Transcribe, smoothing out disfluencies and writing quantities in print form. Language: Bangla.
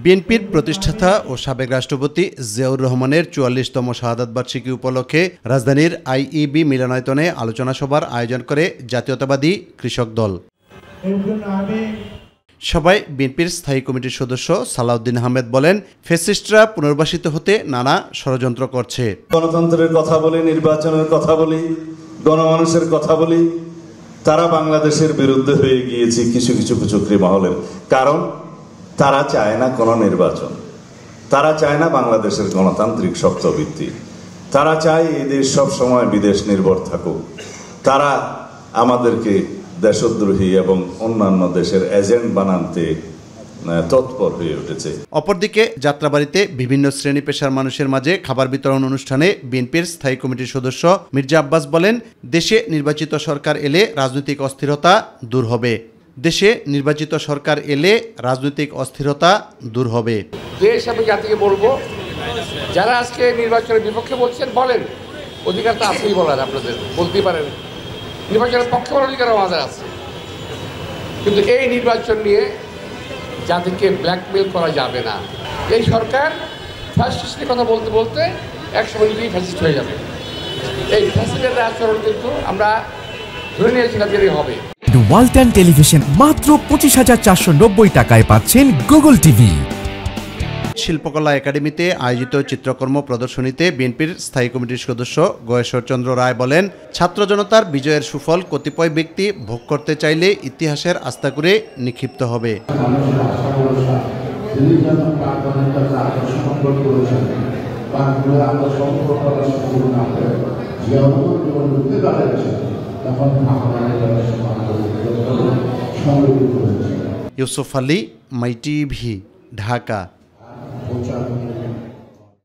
বিএনপির প্রতিষ্ঠাতা ও সাবেক রাষ্ট্রপতি জিয়াউর রহমানের ৪৪তম শাহাদাত বার্ষিকী উপলক্ষে রাজধানীর আইইবি মিলনায়তনে আলোচনা সভার আয়োজন করে জাতীয়তাবাদী কৃষক দল। সভায় বিএনপির স্থায়ী কমিটির সদস্য সালাউদ্দিন আহমেদ বলেন, ফ্যাসিস্টরা পুনর্বাসিত হতে নানা ষড়যন্ত্র করছে। গণতন্ত্রের কথা বলি, নির্বাচনের কথা বলি, গণমানুষের কথা বলি, তারা বাংলাদেশের বিরুদ্ধে হয়ে গিয়েছে কিছু কিছু কুচক্রী মহলের। কারণ তারা চায় না কোনো নির্বাচন, তারা চায় না বাংলাদেশের গণতান্ত্রিক শক্তভিত্তি, তারা চায় এই দেশ সব সময় বিদেশ নির্ভর থাকুক। তারা আমাদেরকে দেশদ্রোহী এবং অন্যান্য দেশের এজেন্ট বানাতে তৎপর হয়ে উঠেছে। অপরদিকে যাত্রাবাড়িতে বিভিন্ন শ্রেণী পেশার মানুষের মাঝে খাবার বিতরণ অনুষ্ঠানে বিএনপির স্থায়ী কমিটির সদস্য মির্জা আব্বাস বলেন, দেশে নির্বাচিত সরকার এলে রাজনৈতিক অস্থিরতা দূর হবে। দেশে নির্বাচিত সরকার এলে রাজনৈতিক অস্থিরতা দূর হবে। দেশ এবং জাতিকে বলবো, যারা আজকে নির্বাচনের বিপক্ষে বলছেন বলেন, অধিকার তো আছেই বলার, আপনাদের বলতেই পারেন। নির্বাচনের পক্ষে বলার অধিকার আমাদের আছে, কিন্তু এই নির্বাচন নিয়ে জাতিকে ব্ল্যাকমেল করা যাবে না। এই সরকার ফ্যাসিস্টের কথা বলতে বলতে একসময় নিজেই ফ্যাসিস্ট হয়ে যাবে। এই ফ্যাসিস্টের আচরণ কিন্তু আমরা ধরে নিয়েছিলাম যে হবে। ওয়ালটন টেলিভিশন মাত্র ২৫,৪৯০ টাকায় পাচ্ছেন গুগল টিভি। শিল্পকলা একাডেমিতে আয়োজিত চিত্রকর্ম প্রদর্শনীতে বিএনপির স্থায়ী কমিটির সদস্য গয়েশ্বর চন্দ্র রায় বলেন, ছাত্র জনতার বিজয়ের সুফল কতিপয় ব্যক্তি ভোগ করতে চাইলে ইতিহাসের আস্থা করে নিক্ষিপ্ত হবে। ইউসুফ আলী, মাই টিভি, ঢাকা।